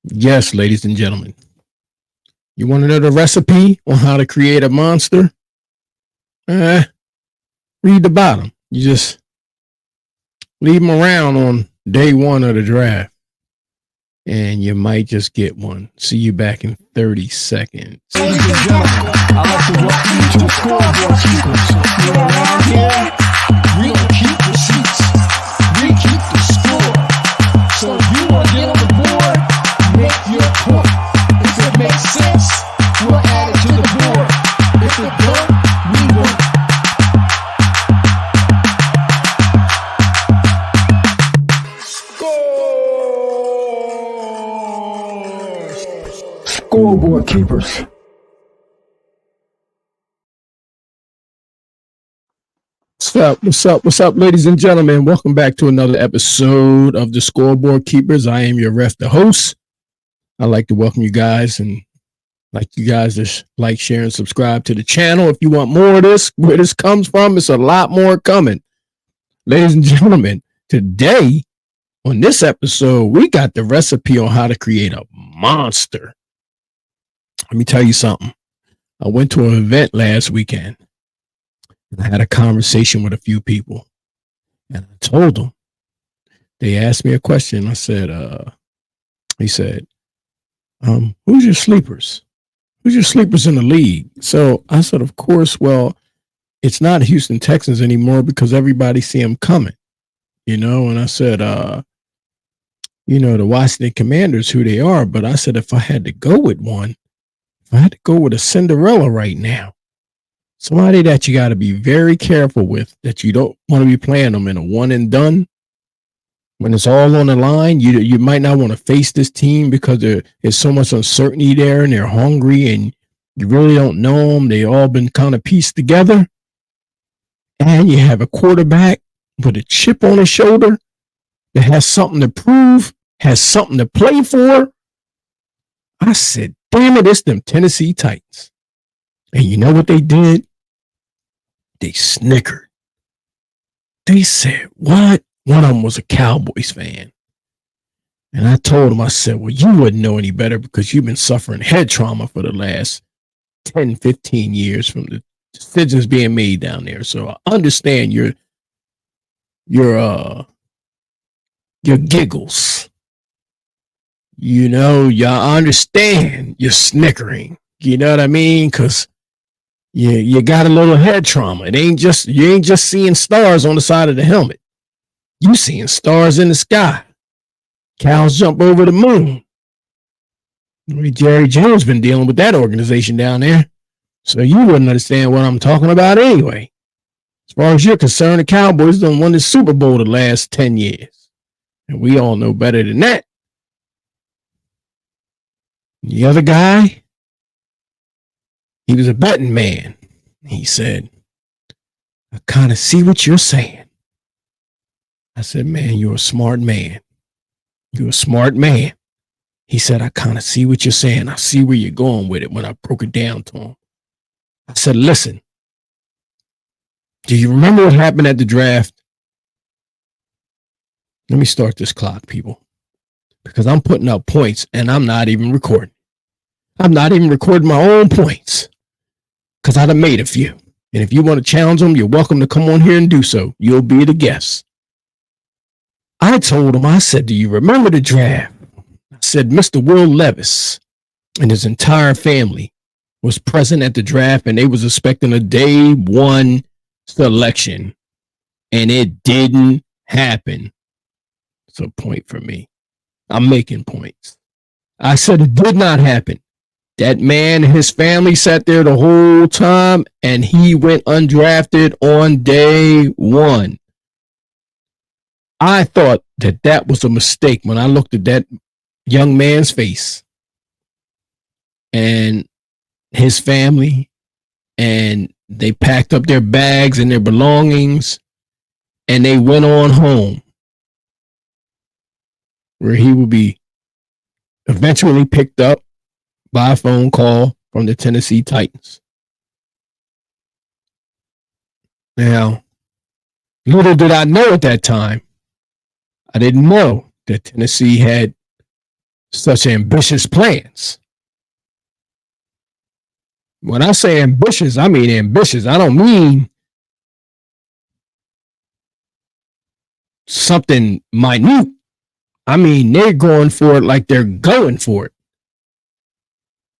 Yes, ladies and gentlemen. You want to know the recipe on how to create a monster? Eh, Read the bottom. You just leave them around on day one of the draft, and you might just get one. See you back in 30 seconds. Ladies and gentlemen, I'd like to welcome you to the scoreboard keepers. You're around here, we don't keep receipts, we keep the score. So if you want to get on the board, make your point. If it makes sense, we'll add it to the board. If it don't, we won't. Scoreboard keepers. What's up, ladies and gentlemen? Welcome back to another episode of the Scoreboard Keepers. I am your ref, the host. I'd like to welcome you guys and like you guys to like, share, and subscribe to the channel. If you want more of this, where this comes from, it's a lot more coming. Ladies and gentlemen, today on this episode, we got the recipe on how to create a monster. Let me tell you something. I went to an event last weekend. I had a conversation with a few people, and I told them. They asked me a question. I said, he said, who's your sleepers? Who's your sleepers in the league? So I said, of course, well, it's not Houston Texans anymore because everybody see them coming, and I said, the Washington Commanders, who they are. But I said, if I had to go with one, if I had to go with a Cinderella right now, somebody that you got to be very careful with, that you don't want to be playing them in a one and done. When it's all on the line, you might not want to face this team because there's so much uncertainty there and they're hungry and you really don't know them. They all been kind of pieced together. And you have a quarterback with a chip on his shoulder that has something to prove, has something to play for. I said, damn it, it's them Tennessee Titans. And you know what they did? They snickered. They said, what? One of them was a Cowboys fan. And I told him, I said, well, you wouldn't know any better because you've been suffering head trauma for the last 10, 15 years from the decisions being made down there. So I understand your giggles. Y'all understand your snickering. You know what I mean? Because you got a little head trauma. You ain't just seeing stars on the side of the helmet. You seeing stars in the sky. Cows jump over the moon. Jerry Jones been dealing with that organization down there. So you wouldn't understand what I'm talking about anyway. As far as you're concerned, the Cowboys done won the Super Bowl the last 10 years. And we all know better than that. The other guy, he was a betting man. He said, I kind of see what you're saying. I said, man, you're a smart man. You're a smart man. He said, I kind of see what you're saying. I see where you're going with it when I broke it down to him. I said, listen, do you remember what happened at the draft? Let me start this clock, people, because I'm putting up points and I'm not even recording. I'm not even recording my own points because I'd have made a few. And if you want to challenge them, you're welcome to come on here and do so. You'll be the guest. I told him, I said, do you remember the draft? I said, Mr. Will Levis and his entire family was present at the draft and they was expecting a day one selection. And it didn't happen. It's a point for me. I'm making points. I said it did not happen. That man and his family sat there the whole time and he went undrafted on day one. I thought that was a mistake when I looked at that young man's face and his family, and they packed up their bags and their belongings and they went on home where he would be eventually picked up by a phone call from the Tennessee Titans. Now, little did I know at that time, I didn't know that Tennessee had such ambitious plans. When I say ambitious, I mean ambitious. I don't mean something minute. I mean, they're going for it like they're going for it.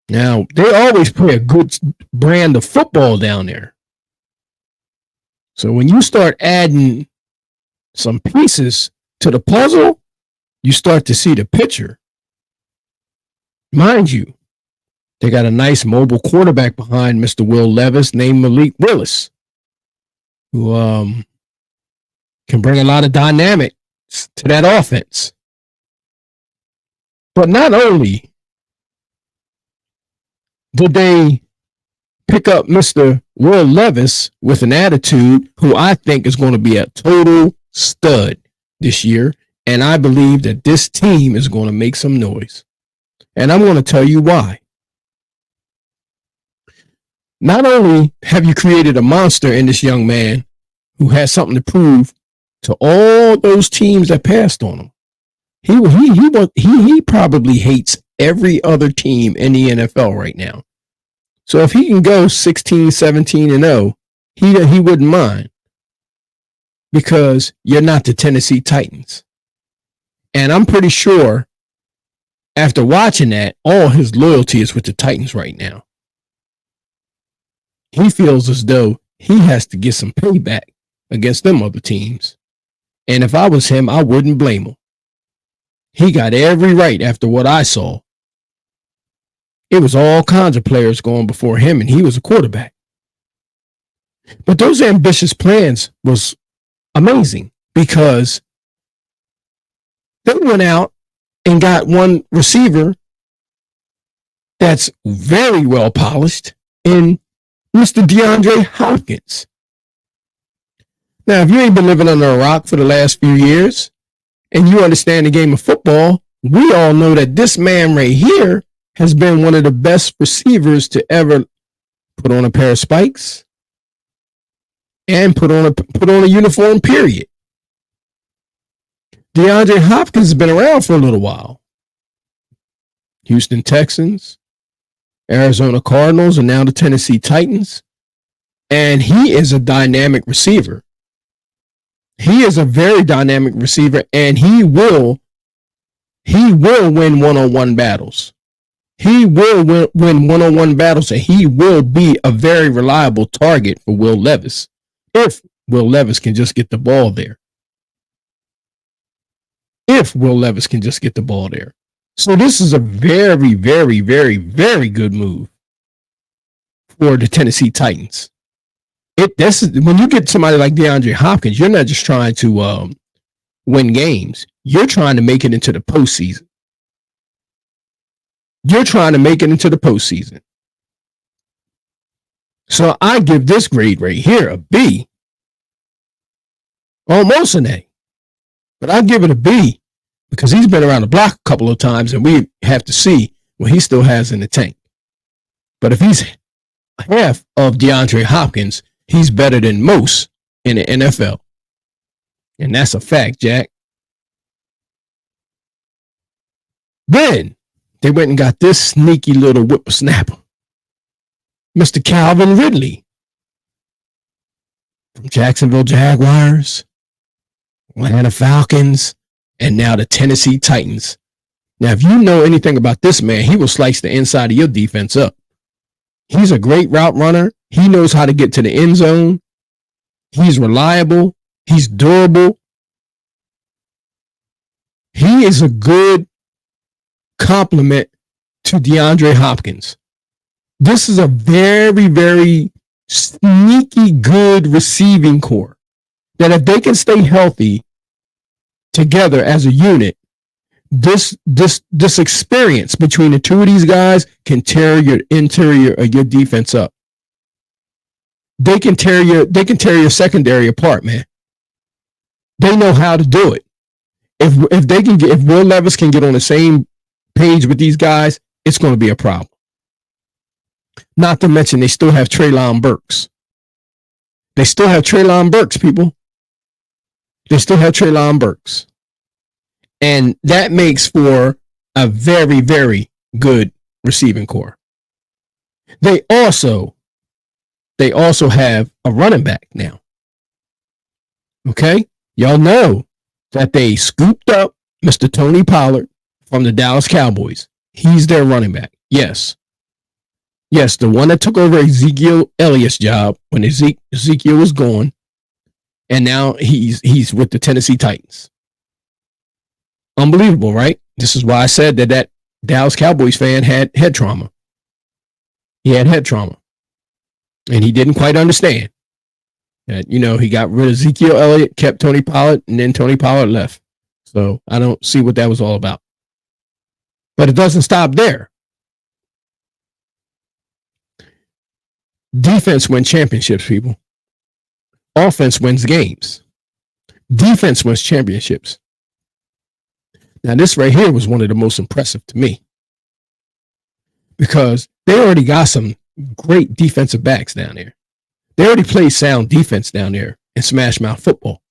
Now, they always play a good brand of football down there. So when you start adding some pieces to the puzzle, you start to see the picture. Mind you, they got a nice mobile quarterback behind Mr. Will Levis named Malik Willis, who can bring a lot of dynamics to that offense. But not only did they pick up Mr. Will Levis with an attitude, who I think is going to be a total stud this year, and I believe that this team is going to make some noise. And I'm going to tell you why. Not only have you created a monster in this young man who has something to prove to all those teams that passed on him, he probably hates every other team in the NFL right now. So if he can go 16, 17 and 0, he wouldn't mind, because you're not the Tennessee Titans. And I'm pretty sure after watching that, all his loyalty is with the Titans right now. He feels as though he has to get some payback against them other teams. And if I was him, I wouldn't blame him. He got every right after what I saw. It was all kinds of players going before him, and he was a quarterback. But those ambitious plans was amazing, because they went out and got one receiver that's very well polished in Mr. DeAndre Hopkins. Now, if you ain't been living under a rock for the last few years and you understand the game of football, we all know that this man right here has been one of the best receivers to ever put on a pair of spikes and put on a uniform, period. DeAndre Hopkins has been around for a little while. Houston Texans, Arizona Cardinals, and now the Tennessee Titans. And he is a dynamic receiver. He is a very dynamic receiver, and he will win one-on-one battles. He will win one-on-one battles, and he will be a very reliable target for Will Levis, if Will Levis can just get the ball there. If Will Levis can just get the ball there. So this is a very, very, very, very good move for the Tennessee Titans. When you get somebody like DeAndre Hopkins, you're not just trying to win games. You're trying to make it into the postseason. You're trying to make it into the postseason. So I give this grade right here a B. Almost an A. But I give it a B because he's been around the block a couple of times, and we have to see what he still has in the tank. But if he's half of DeAndre Hopkins, he's better than most in the NFL. And that's a fact, Jack. Then they went and got this sneaky little whippersnapper, Mr. Calvin Ridley, from Jacksonville Jaguars, Atlanta Falcons, and now the Tennessee Titans. Now, if you know anything about this man, he will slice the inside of your defense up. He's a great route runner. He knows how to get to the end zone. He's reliable. He's durable. He is a good complement to DeAndre Hopkins. This is a very, very sneaky good receiving core that if they can stay healthy together as a unit, this experience between the two of these guys can tear your interior of your defense up. They can tear your secondary apart, man. They know how to do it. If Will Levis can get on the same page with these guys, it's going to be a problem. Not to mention they still have Treylon Burks. They still have Treylon Burks, people. They still have Treylon Burks. And that makes for a very, very good receiving core. They also have a running back now. Okay? Y'all know that they scooped up Mr. Tony Pollard from the Dallas Cowboys. He's their running back. Yes. Yes, the one that took over Ezekiel Elliott's job when Ezekiel was gone. And now he's with the Tennessee Titans. Unbelievable, right? This is why I said that Dallas Cowboys fan had head trauma. He had head trauma. And he didn't quite understand that, he got rid of Ezekiel Elliott, kept Tony Pollard, and then Tony Pollard left. So I don't see what that was all about. But it doesn't stop there. Defense wins championships, people. Offense wins games. Defense wins championships. Now, this right here was one of the most impressive to me because they already got some great defensive backs down there. They already play sound defense down there in smash mouth football.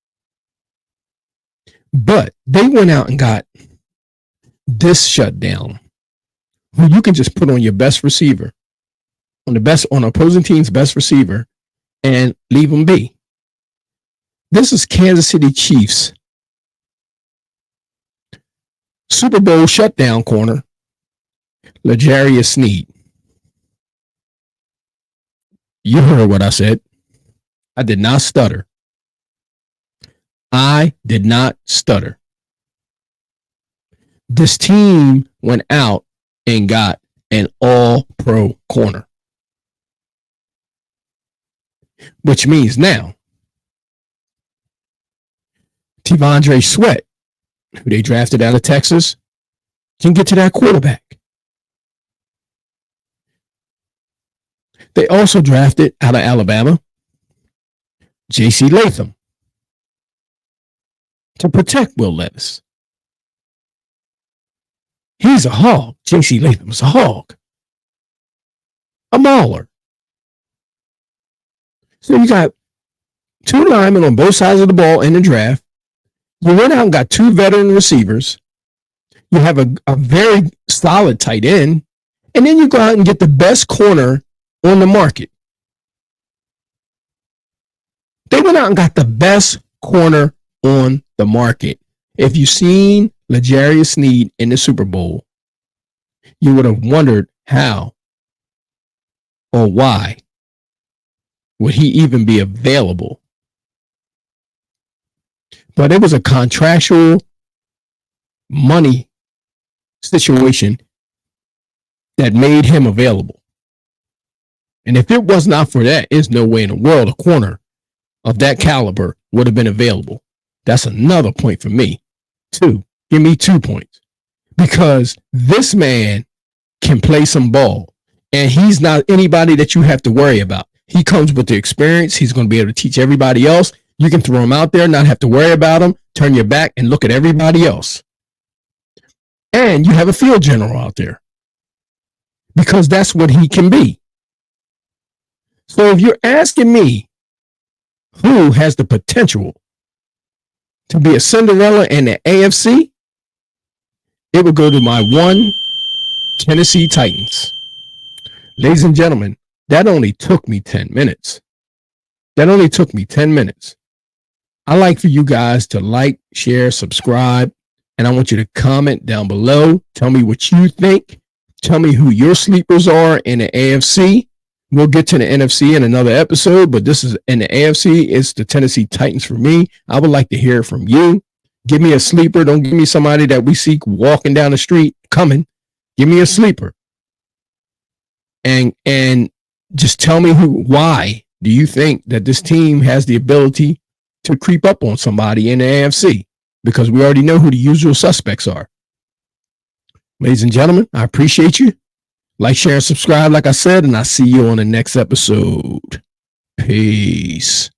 But they went out and got this shutdown who you can just put on your best receiver, on opposing team's best receiver, and leave them be. This is Kansas City Chiefs Super Bowl shutdown corner, L'Jarius Sneed. You heard what I said. I did not stutter. I did not stutter. This team went out and got an all-pro corner. Which means now, T'Vondre Sweat, who they drafted out of Texas, can get to that quarterback. They also drafted out of Alabama, J.C. Latham, to protect Will Levis. He's a hog. J.C. Latham is a hog. A mauler. So you got two linemen on both sides of the ball in the draft. You went out and got two veteran receivers. You have a very solid tight end. And then you go out and get the best corner on the market. They went out and got the best corner on the market. If you've seen L'Jarius Sneed in the Super Bowl, you would have wondered how or why would he even be available. But it was a contractual money situation that made him available. And if it was not for that, there's no way in the world a corner of that caliber would have been available. That's another point for me. 2. Give me 2 points. Because this man can play some ball. And he's not anybody that you have to worry about. He comes with the experience. He's going to be able to teach everybody else. You can throw him out there, not have to worry about him, turn your back and look at everybody else. And you have a field general out there. Because that's what he can be. So if you're asking me who has the potential to be a Cinderella in the AFC, it would go to my one Tennessee Titans. Ladies and gentlemen, that only took me 10 minutes. That only took me 10 minutes. I like for you guys to like, share, subscribe, and I want you to comment down below. Tell me what you think. Tell me who your sleepers are in the AFC. We'll get to the NFC in another episode, but this is in the AFC. It's the Tennessee Titans for me. I would like to hear from you. Give me a sleeper. Don't give me somebody that we see walking down the street coming. Give me a sleeper. And just tell me why do you think that this team has the ability to creep up on somebody in the AFC? Because we already know who the usual suspects are. Ladies and gentlemen, I appreciate you. Like, share, and subscribe, like I said, and I'll see you on the next episode. Peace.